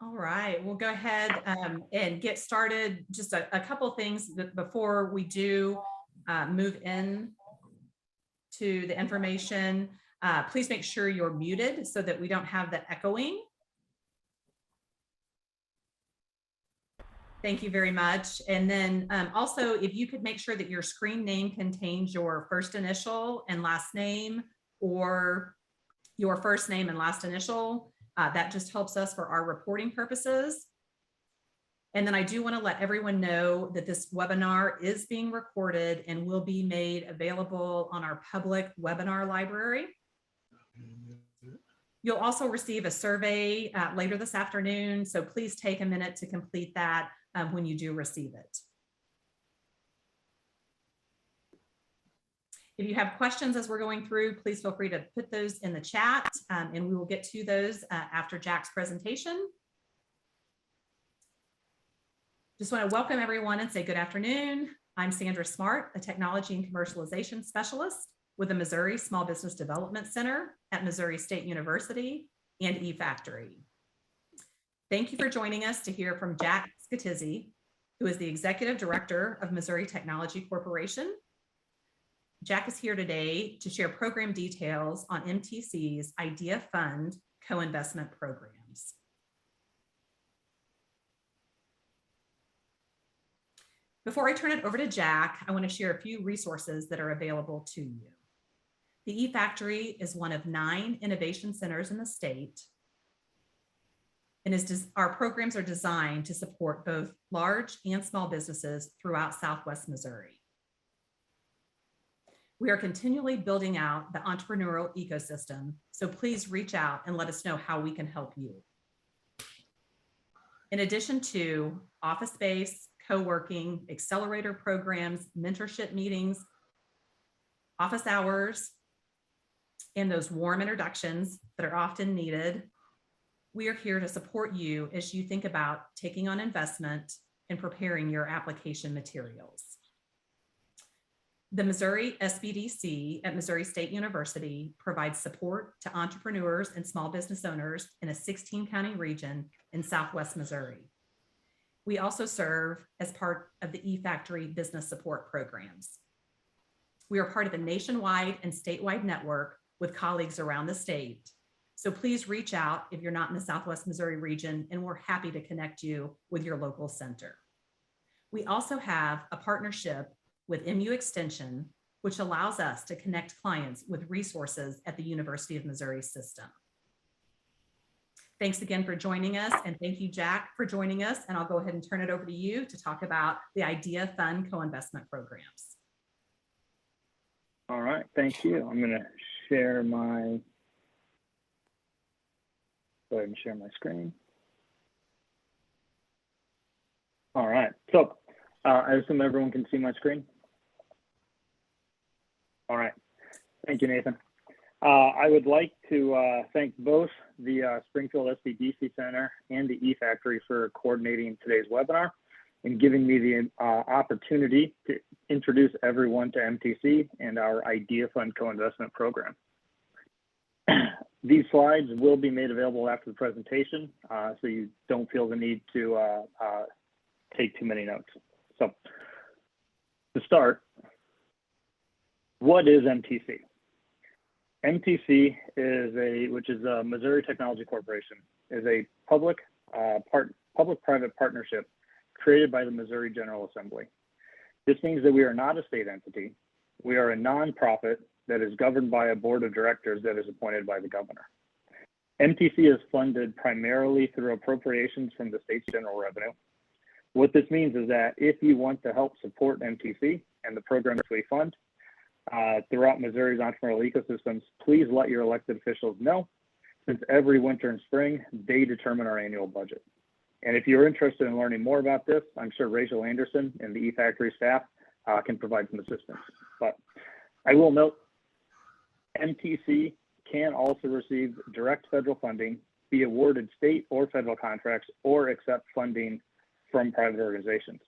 All right, we'll go ahead and get started. Just a couple things before we do move in to the information. Please make sure you're muted so that we don't have the echoing. Thank you very much. And then also, if you could make sure that your screen name contains your first initial and last name, or your first name and last initial, that just helps us for our reporting purposes. And then I do want to let everyone know that this webinar is being recorded and will be made available on our public webinar library. You'll also receive a survey later this afternoon, so please take a minute to complete that when you do receive it. If you have questions as we're going through, please feel free to put those in the chat, and we will get to those after Jack's presentation. Just want to welcome everyone and say good afternoon. I'm Sandra Smart, a Technology and Commercialization Specialist with the Missouri Small Business Development Center at Missouri State University and eFactory. Thank you for joining us to hear from Jack Scatizzi, who is the Executive Director of Missouri Technology Corporation. Jack is here today to share program details on MTC's Idea Fund co-investment programs. Before I turn it over to Jack, I want to share a few resources that are available to you. The eFactory is one of 9 innovation centers in the state, and our programs are designed to support both large and small businesses throughout Southwest Missouri. We are continually building out the entrepreneurial ecosystem, so please reach out and let us know how we can help you. In addition to office space, co-working, accelerator programs, mentorship meetings, office hours, and those warm introductions that are often needed, we are here to support you as you think about taking on investment and preparing your application materials. The Missouri SBDC at Missouri State University provides support to entrepreneurs and small business owners in a 16-county region in Southwest Missouri. We also serve as part of the eFactory business support programs. We are part of a nationwide and statewide network with colleagues around the state. So please reach out if you're not in the Southwest Missouri region, and we're happy to connect you with your local center. We also have a partnership with MU Extension, which allows us to connect clients with resources at the University of Missouri system. Thanks again for joining us, and thank you, Jack, for joining us. And I'll go ahead and turn it over to you to talk about the Idea Fund co-investment programs. All right, thank you. I'm going to share my, go ahead and share my screen. All right, so I assume everyone can see my screen. All right, thank you, Nathan. I would like to thank both the Springfield SBDC Center and the eFactory for coordinating today's webinar and giving me the opportunity to introduce everyone to MTC and our Idea Fund co-investment program. These slides will be made available after the presentation, so you don't feel the need to take too many notes. So to start, what is MTC? MTC is which is a Missouri Technology Corporation, is a public-private partnership created by the Missouri General Assembly. This means that we are not a state entity. We are a nonprofit that is governed by a board of directors that is appointed by the governor. MTC is funded primarily through appropriations from the state's general revenue. What this means is that if you want to help support MTC and the programs we fund throughout Missouri's entrepreneurial ecosystems, please let your elected officials know, since every winter and spring, they determine our annual budget. And if you're interested in learning more about this, I'm sure Rachel Anderson and the eFactory staff can provide some assistance. But I will note, MTC can also receive direct federal funding, be awarded state or federal contracts, or accept funding from private organizations.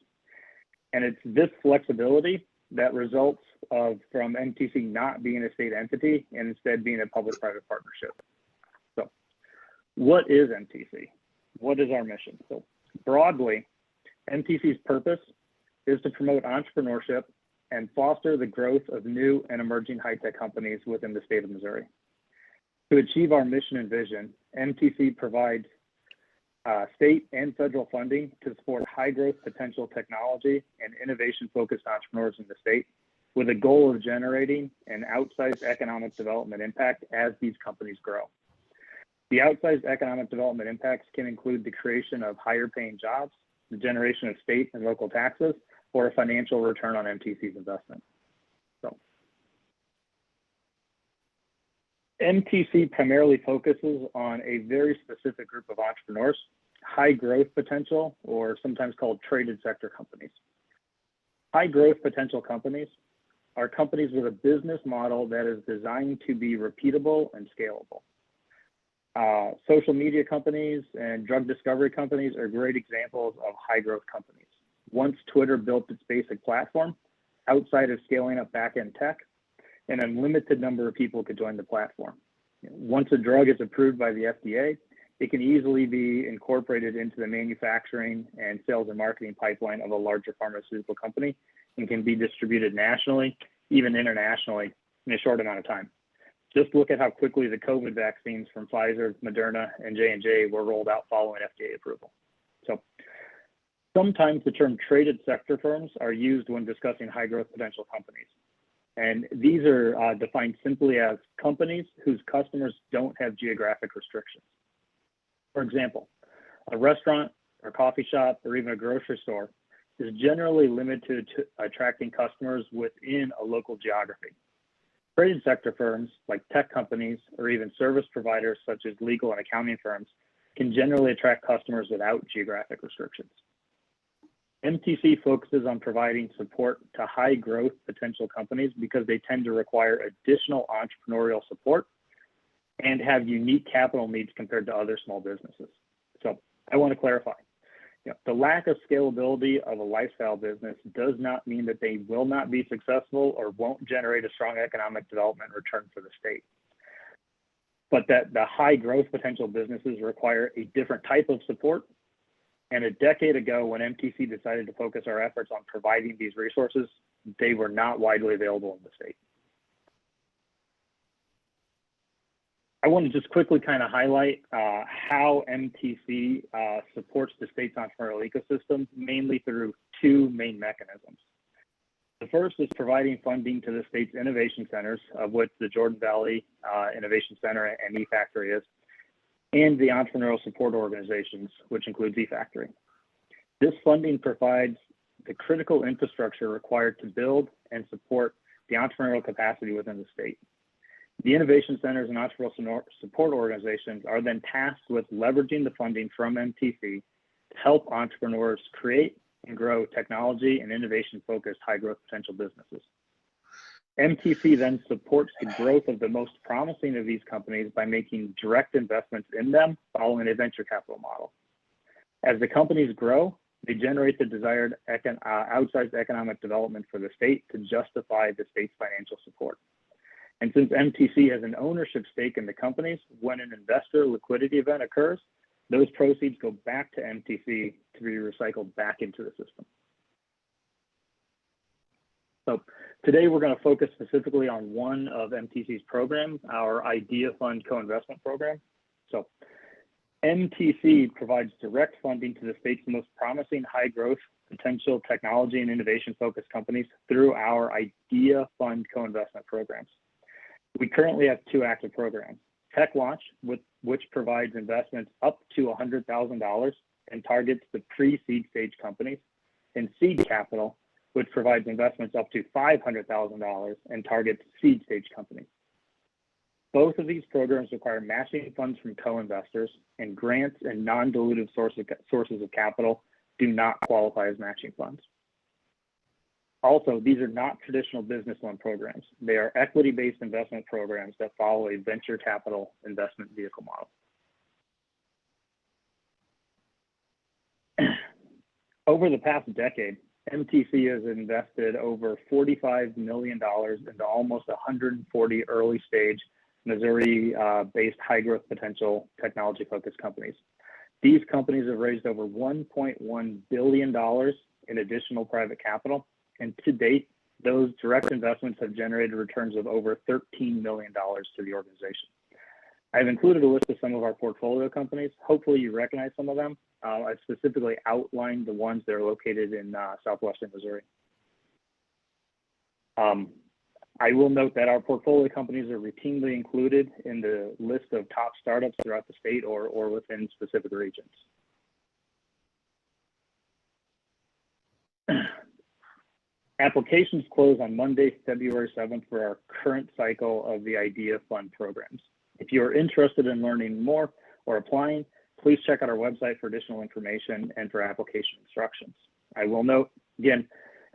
And it's this flexibility that results from MTC not being a state entity and instead being a public-private partnership. So what is MTC? what is our mission? So broadly, MTC's purpose is to promote entrepreneurship and foster the growth of new and emerging high-tech companies within the state of Missouri. To achieve our mission and vision, MTC provides state and federal funding to support high-growth potential technology and innovation-focused entrepreneurs in the state, with a goal of generating an outsized economic development impact as these companies grow. The outsized economic development impacts can include the creation of higher-paying jobs, the generation of state and local taxes, or a financial return on MTC's investment. So, MTC primarily focuses on a very specific group of entrepreneurs, high growth potential, or sometimes called traded sector companies. High growth potential companies are companies with a business model that is designed to be repeatable and scalable. Social media companies and drug discovery companies are great examples of high growth companies. Once Twitter built its basic platform, outside of scaling up back-end tech, an unlimited number of people could join the platform. Once a drug is approved by the FDA, it can easily be incorporated into the manufacturing and sales and marketing pipeline of a larger pharmaceutical company and can be distributed nationally, even internationally, in a short amount of time. Just look at how quickly the COVID vaccines from Pfizer, Moderna, and J&J were rolled out following FDA approval. So sometimes the term traded sector firms are used when discussing high growth potential companies. And these are defined simply as companies whose customers don't have geographic restrictions. For example, a restaurant or coffee shop or even a grocery store is generally limited to attracting customers within a local geography. Traded sector firms like tech companies or even service providers such as legal and accounting firms can generally attract customers without geographic restrictions. MTC focuses on providing support to high growth potential companies because they tend to require additional entrepreneurial support and have unique capital needs compared to other small businesses. So I want to clarify. The lack of scalability of a lifestyle business does not mean that they will not be successful or won't generate a strong economic development return for the state. But that the high growth potential businesses require a different type of support. And a decade ago, when MTC decided to focus our efforts on providing these resources, they were not widely available in the state. I want to just quickly kind of highlight how MTC supports the state's entrepreneurial ecosystem, mainly through two main mechanisms. The first is providing funding to the state's innovation centers, of which the Jordan Valley Innovation Center and eFactory is, and the entrepreneurial support organizations, which includes eFactory. This funding provides the critical infrastructure required to build and support the entrepreneurial capacity within the state. The innovation centers and entrepreneurial support organizations are then tasked with leveraging the funding from MTC to help entrepreneurs create and grow technology and innovation-focused high-growth potential businesses. MTC then supports the growth of the most promising of these companies by making direct investments in them following a venture capital model. As the companies grow, they generate the desired outsized economic development for the state to justify the state's financial support. And since MTC has an ownership stake in the companies, when an investor liquidity event occurs, those proceeds go back to MTC to be recycled back into the system. So today we're going to focus specifically on one of MTC's programs, our Idea Fund Co-Investment Program. So MTC provides direct funding to the state's most promising high growth potential technology and innovation focused companies through our Idea Fund Co-Investment programs. We currently have two active programs, Tech Launch, which provides investments up to $100,000 and targets the pre-seed stage companies, and Seed Capital, which provides investments up to $500,000 and targets seed stage companies. Both of these programs require matching funds from co-investors, and grants and non-dilutive sources of capital do not qualify as matching funds. Also, these are not traditional business loan programs. They are equity-based investment programs that follow a venture capital investment vehicle model. Over the past decade, MTC has invested over $45 million into almost 140 early stage Missouri-based high growth potential technology-focused companies. These companies have raised over $1.1 billion in additional private capital, and to date, those direct investments have generated returns of over $13 million to the organization. I've included a list of some of our portfolio companies. Hopefully you recognize some of them. I've specifically outlined the ones that are located in southwestern Missouri. I will note that our portfolio companies are routinely included in the list of top startups throughout the state or within specific regions. Applications close on Monday, February 7th for our current cycle of the Idea Fund programs. If you are interested in learning more or applying, please check out our website for additional information and for application instructions. I will note, again,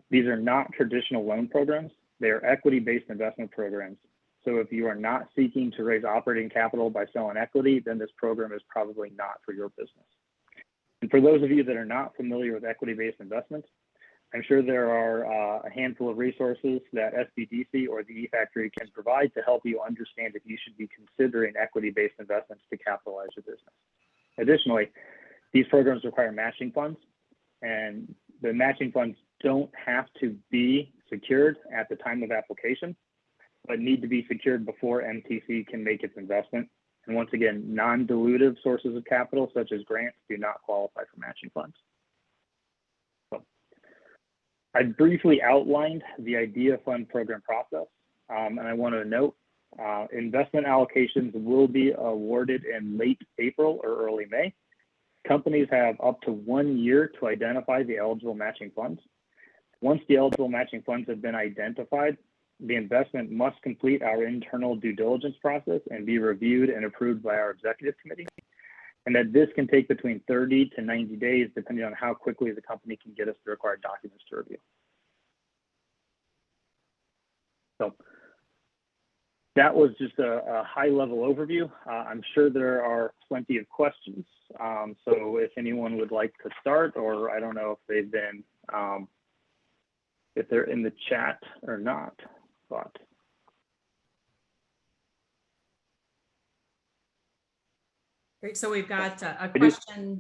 these are not traditional loan programs. They are equity-based investment programs. So if you are not seeking to raise operating capital by selling equity, then this program is probably not for your business. And for those of you that are not familiar with equity-based investments, I'm sure there are a handful of resources that SBDC or the eFactory can provide to help you understand if you should be considering equity-based investments to capitalize your business. Additionally, these programs require matching funds, and the matching funds don't have to be secured at the time of application, but need to be secured before MTC can make its investment. And once again, non-dilutive sources of capital, such as grants, do not qualify for matching funds. I briefly outlined the Idea Fund program process, and I want to note investment allocations will be awarded in late April or early May. Companies have up to 1 year to identify the eligible matching funds. Once the eligible matching funds have been identified, the investment must complete our internal due diligence process and be reviewed and approved by our executive committee. And that this can take between 30 to 90 days, depending on how quickly the company can get us the required documents to review. So that was just a high-level overview. I'm sure there are plenty of questions. So if anyone would like to start, or I don't know if they've been, if they're in the chat or not, but. Great. So we've got a question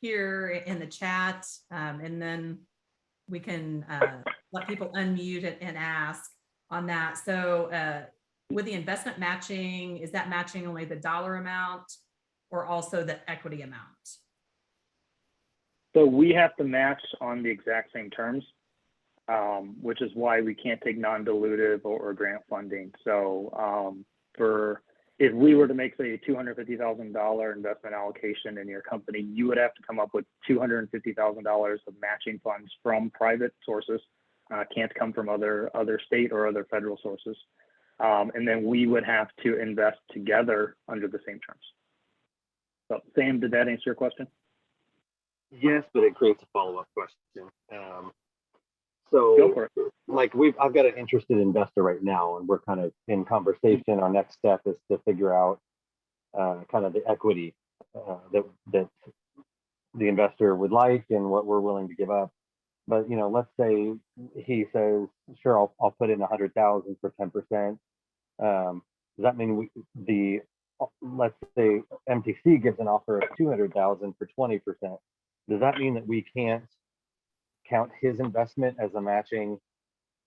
here in the chat, and then we can let people unmute and ask on that. So with the investment matching, is that matching only the dollar amount or also the equity amount? So we have to match on the exact same terms, which is why we can't take non-dilutive or grant funding. So if we were to make, say, a $250,000 investment allocation in your company, you would have to come up with $250,000 of matching funds from private sources. Can't come from other state or other federal sources. And then we would have to invest together under the same terms. So Sam, did that answer your question? Yes, but it creates a follow-up question. Go for it. Like I've got an interested investor right now, and we're kind of in conversation. Our next step is to figure out kind of the equity that the investor would like and what we're willing to give up. But let's say he says, "Sure, I'll put in 100,000 for 10%." Does that mean let's say MTC gives an offer of 200,000 for 20%? Does that mean that we can't count his investment as a matching?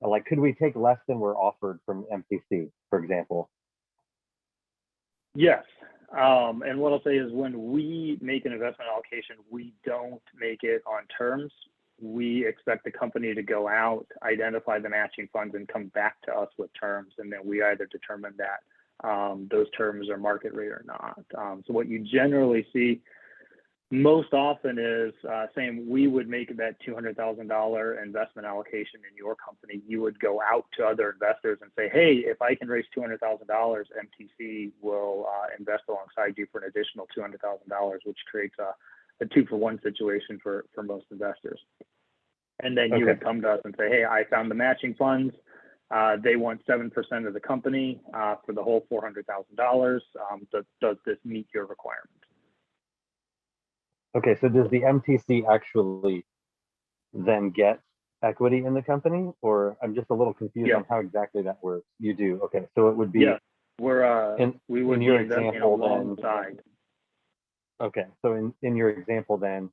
Like, could we take less than we're offered from MTC, for example? Yes. And what I'll say is when we make an investment allocation, we don't make it on terms. We expect the company to go out, identify the matching funds, and come back to us with terms. And then we either determine that those terms are market rate or not. So what you generally see most often is saying we would make that $200,000 investment allocation in your company. You would go out to other investors and say, "Hey, if I can raise $200,000, MTC will invest alongside you for an additional $200,000, which creates a 2-for-1 situation for most investors." And then you would come to us and say, "Hey, I found the matching funds. They want 7% of the company for the whole $400,000. Does this meet your requirements?" Okay, so does the MTC actually then get equity in the company, or I'm just a little confused on how exactly that works? You do. Okay, so it would be we would be investing alongside. Okay, so in your example then,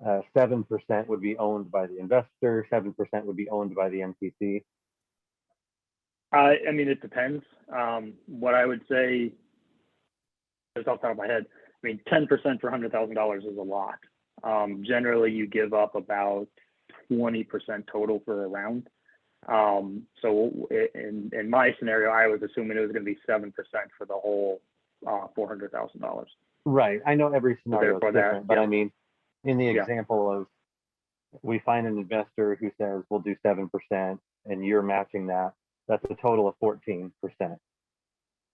7% would be owned by the investor, 7% would be owned by the MTC. I mean, it depends. What I would say, just off the top of my head, I mean, 10% for $100,000 is a lot. Generally, you give up about 20% total for a round. So in my scenario, I was assuming it was going to be 7% for the whole $400,000. Right, I know every scenario is Therefore that, different, but yeah. I mean, in the Yeah. example of, we find an investor who says we'll do 7% and you're matching that, that's a total of 14%,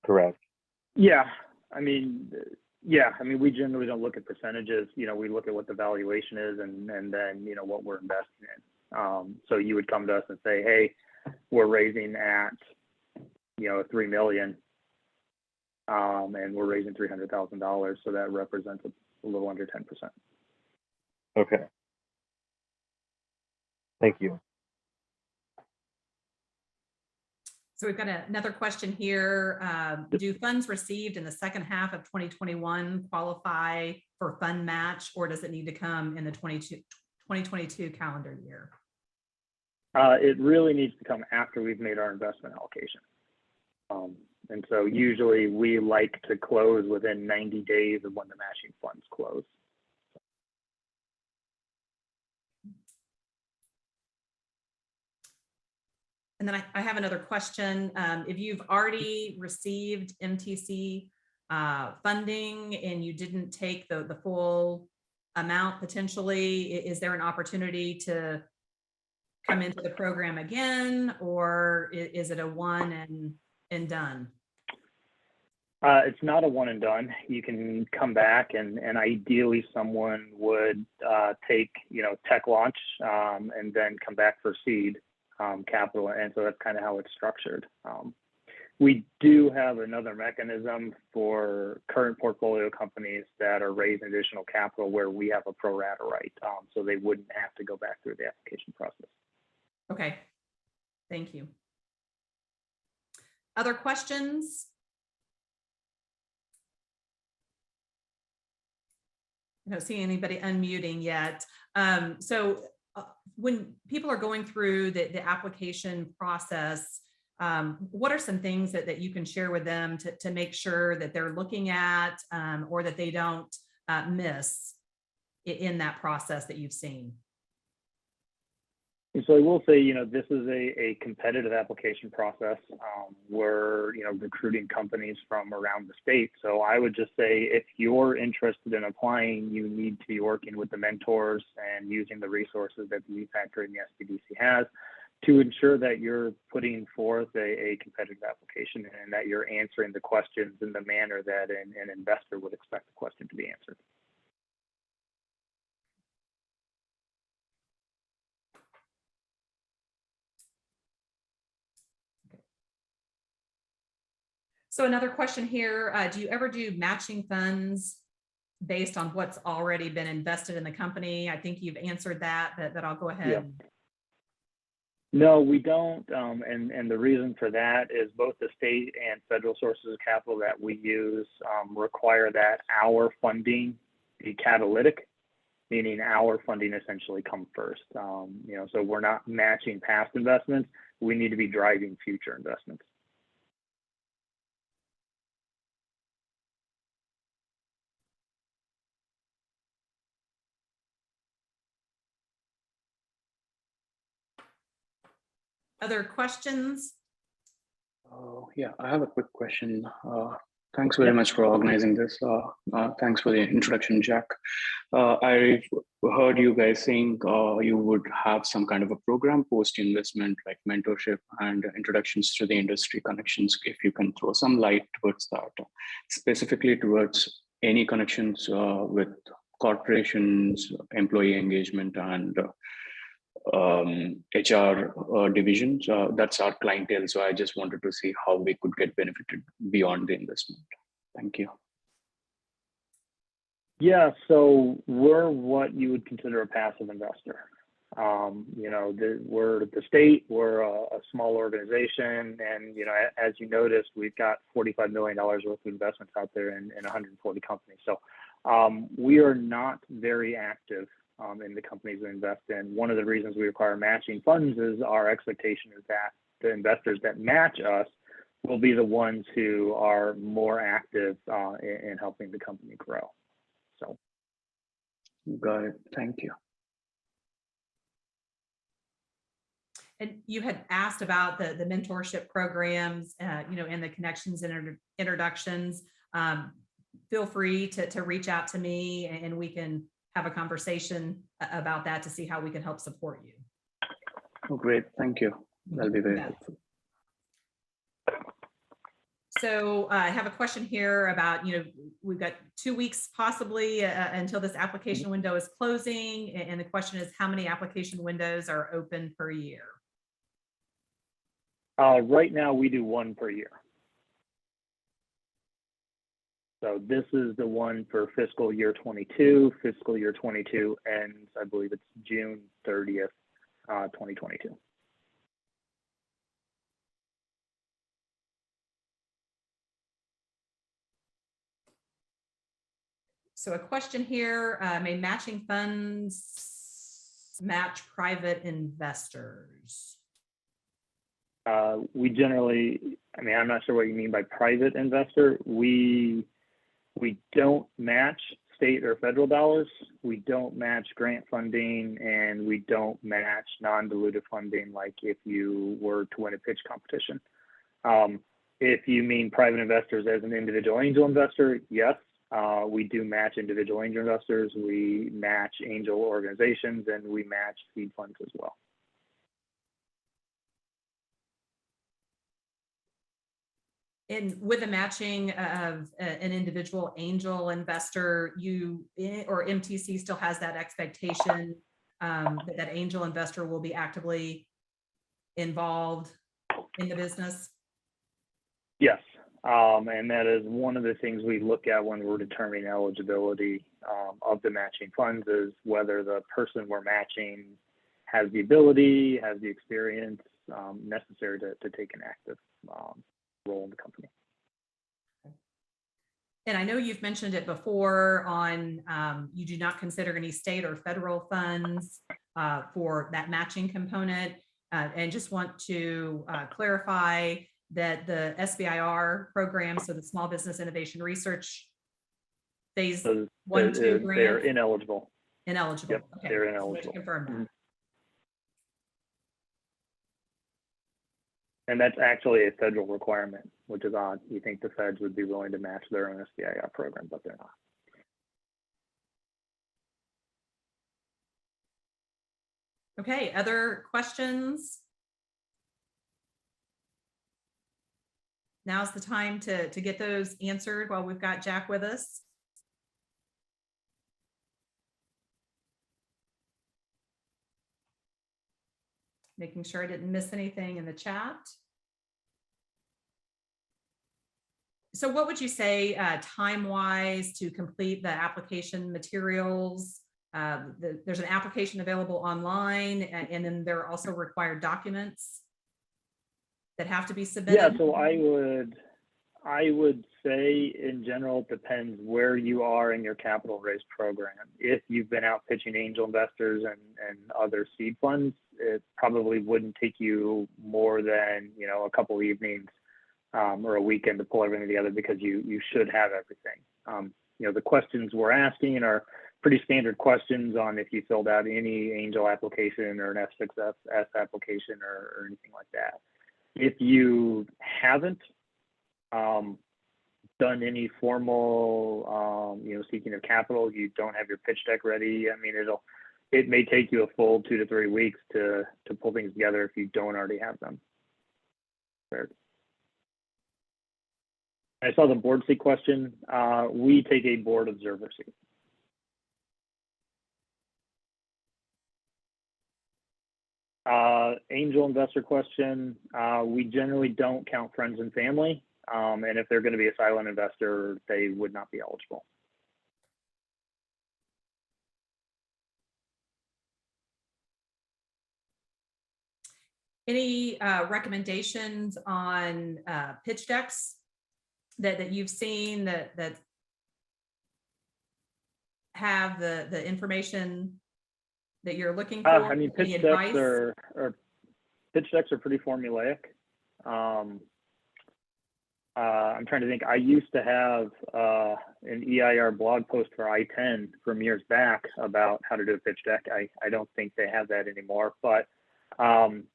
correct? Yeah, I mean, we generally don't look at percentages. You know, we look at what the valuation is and then, you know, what we're investing in. So you would come to us and say, hey, we're raising at, you know, 3 million, and we're raising $300,000. So that represents a little under 10%. Okay. Thank you. So we've got another question here. Do funds received in the second half of 2021 qualify for fund match, or does it need to come in the 2022 calendar year? It really needs to come after we've made our investment allocation. And so usually we like to close within 90 days of when the matching funds close. And then I have another question. If you've already received MTC funding and you didn't take the full amount potentially, is there an opportunity to come into the program again, or is it a one and done? It's not a one and done. You can come back and ideally someone would take, you know, tech launch and then come back for seed capital. And so that's kind of how it's structured. We do have another mechanism for current portfolio companies that are raising additional capital where we have a pro rata right. So they wouldn't have to go back through the application process. Okay, thank you. Other questions? I don't see anybody unmuting yet. So when people are going through the application process, what are some things that you can share with them to make sure that they're looking at or that they don't miss in that process that you've seen? And so I will say, you know, this is a competitive application process. We're, you know, recruiting companies from around the state. So I would just say, if you're interested in applying, you need to be working with the mentors and using the resources that the youth factor and the SBDC has to ensure that you're putting forth a competitive application and that you're answering the questions in the manner that an investor would expect the question to be answered. So another question here, do you ever do matching funds based on what's already been invested in the company? I think you've answered that, but I'll go ahead. Yeah. No, we don't. And the reason for that is both the state and federal sources of capital that we use require that our funding be catalytic, meaning our funding essentially come first. You know, so we're not matching past investments. We need to be driving future investments. Other questions? Yeah, I have a quick question. Thanks very much for organizing this. Thanks for the introduction, Jack. I heard you guys saying you would have some kind of a program post-investment, like mentorship and introductions to the industry connections. If you can throw some light towards that, specifically towards any connections with corporations, employee engagement, and HR divisions. That's our clientele. So I just wanted to see how we could get benefited beyond the investment. Thank you. Yeah, so we're what you would consider a passive investor. You know, we're the state, we're a small organization, and, you know, as you noticed, we've got $45 million worth of investments out there in 140 companies. So We are not very active in the companies we invest in. One of the reasons we require matching funds is our expectation is that the investors that match us will be the ones who are more active in helping the company grow. So, Got it. Thank you. And you had asked about the mentorship programs, you know, and the connections and introductions. Feel free to reach out to me and we can have a conversation about that to see how we can help support you. Oh, great. Thank you. That'll be very helpful. So I have a question here about, you know, we've got 2 weeks possibly until this application window is closing. And the question is, how many application windows are open per year? right now we do one per year. So this is the one for fiscal year 22. Fiscal year 22 ends, I believe it's June 30th, 2022. So a question here, may matching funds match private investors? We generally, I mean, I'm not sure what you mean by private investor. We don't match state or federal dollars. We don't match grant funding, and we don't match non-dilutive funding like if you were to win a pitch competition. If you mean private investors as an individual angel investor, yes, we do match individual angel investors. We match angel organizations, and we match seed funds as well. And with the matching of an individual angel investor, you or MTC still has that expectation that that angel investor will be actively involved in the business? Yes, and that is one of the things we look at when we're determining eligibility of the matching funds is whether the person we're matching has the ability, has the experience necessary to take an active role in the company. And I know you've mentioned it before on you do not consider any state or federal funds for that matching component, and just want to clarify that the SBIR program, so the Small Business Innovation Research Phase 1, 2 grant, they're ineligible. Ineligible. Yep, okay. they're Just ineligible. to confirm that. And that's actually a federal requirement, which is odd. You think the feds would be willing to match their own SBIR program, but they're not. Okay, other questions? Now's the time to get those answered while we've got Jack with us. Making sure I didn't miss anything in the chat. So what would you say time-wise to complete the application materials? There's an application available online, and then there are also required documents that have to be submitted. Yeah, so I would say in general, it depends where you are in your capital raise program. If you've been out pitching angel investors and other seed funds, it probably wouldn't take you more than, you know, a couple evenings or a weekend to pull everything together, because you should have everything. You know, the questions we're asking are pretty standard questions on if you filled out any angel application or an F6S application or anything like that. If you haven't done any formal, you know, seeking of capital, you don't have your pitch deck ready, I mean, it may take you a full 2 to 3 weeks to pull things together if you don't already have them prepared. I saw the board seat question. We take a board observer seat. Angel investor question. We generally don't count friends and family. And if they're going to be a silent investor, they would not be eligible. Any recommendations on pitch decks that you've seen that have the information that you're looking for? I mean, Any pitch decks advice? are pretty formulaic. I'm trying to think. I used to have an EIR blog post for I-10 from years back about how to do a pitch deck. I don't think they have that anymore. But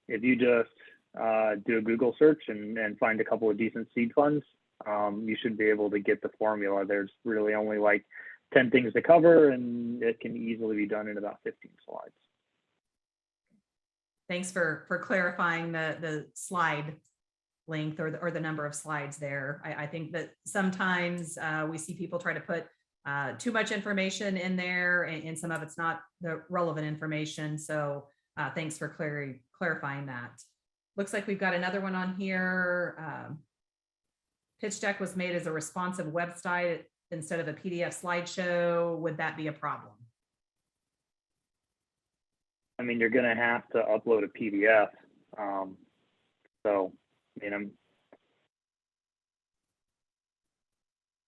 if you just do a Google search and find a couple of decent seed funds, you should be able to get the formula. There's really only like 10 things to cover, and it can easily be done in about 15 slides. Thanks for clarifying the slide length or the number of slides there. I think that sometimes we see people try to put too much information in there, and some of it's not the relevant information. So thanks for clarifying that. Looks like we've got another one on here. Pitch deck was made as a responsive website instead of a PDF slideshow. Would that be a problem? I mean, you're going to have to upload a PDF. So, I mean,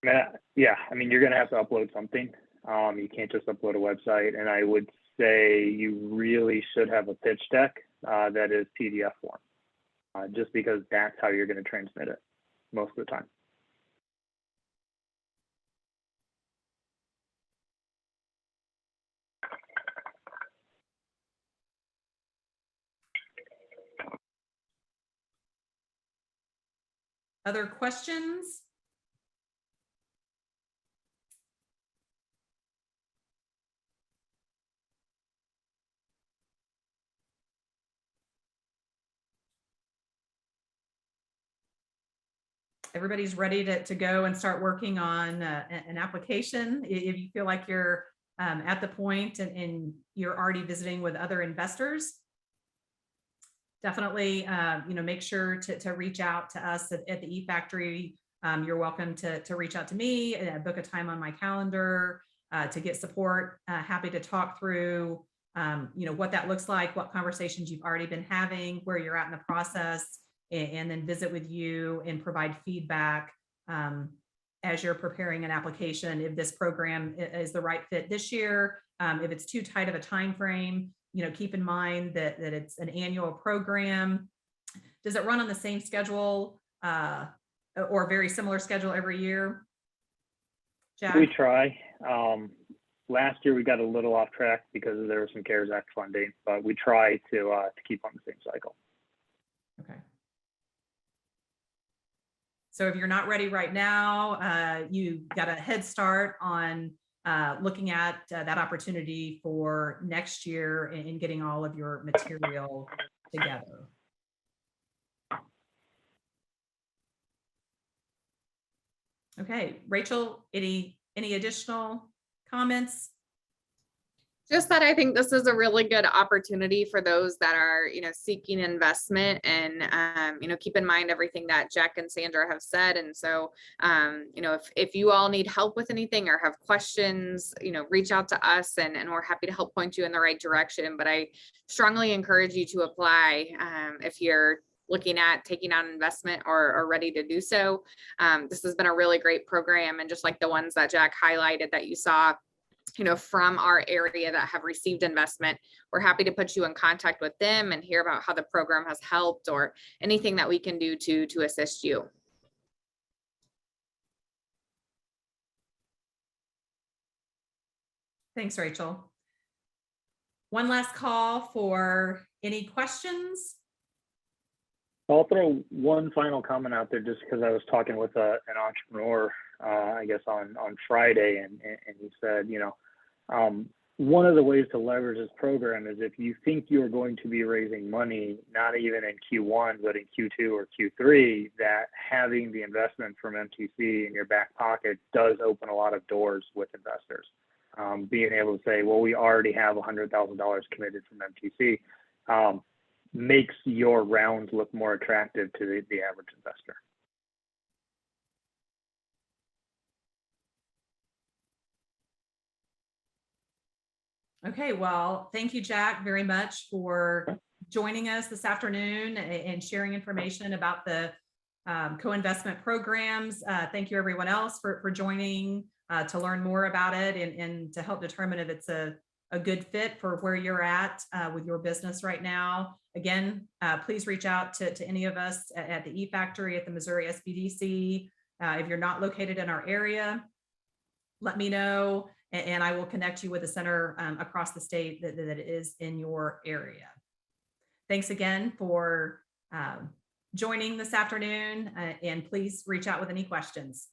I mean, you're going to have to upload something. You can't just upload a website. And I would say you really should have a pitch deck that is PDF form, just because that's how you're going to transmit it most of the time. Other questions? Everybody's ready to go and start working on an application. If you feel like you're at the point and you're already visiting with other investors, definitely, make sure to reach out to us at the eFactory. You're welcome to reach out to me, book a time on my calendar to get support. Happy to talk through, what that looks like, what conversations you've already been having, where you're at in the process, and then visit with you and provide feedback as you're preparing an application. If this program is the right fit this year, if it's too tight of a time frame, keep in mind that it's an annual program. Does it run on the same schedule or a very similar schedule every year? Jack? We try. Last year we got a little off track because there was some CARES Act funding, but we try to keep on the same cycle. Okay. So if you're not ready right now, you got a head start on looking at that opportunity for next year and getting all of your material together. Okay, Rachel, any additional comments? Just that I think this is a really good opportunity for those that are, seeking investment, and, keep in mind everything that Jack and Sandra have said. And so, if you all need help with anything or have questions, reach out to us, and we're happy to help point you in the right direction. But I strongly encourage you to apply if you're looking at taking on investment or are ready to do so. This has been a really great program. And just like the ones that Jack highlighted that you saw, from our area that have received investment, we're happy to put you in contact with them and hear about how the program has helped or anything that we can do to assist you. Thanks, Rachel. One last call for any questions. I'll throw one final comment out there just because I was talking with an entrepreneur, I guess on Friday, and he said, one of the ways to leverage this program is if you think you're going to be raising money, not even in Q1, but in Q2 or Q3, that having the investment from MTC in your back pocket does open a lot of doors with investors. Being able to say, well, we already have $100,000 committed from MTC, makes your rounds look more attractive to the average investor. Okay, well, thank you, Jack, very much for joining us this afternoon and sharing information about the co-investment programs. Thank you, everyone else, for joining to learn more about it and to help determine if it's a good fit for where you're at with your business right now. Again, please reach out to any of us at the E-Factory, at the Missouri SBDC. If you're not located in our area, let me know, and I will connect you with a center across the state that is in your area. Thanks again for joining this afternoon, and please reach out with any questions.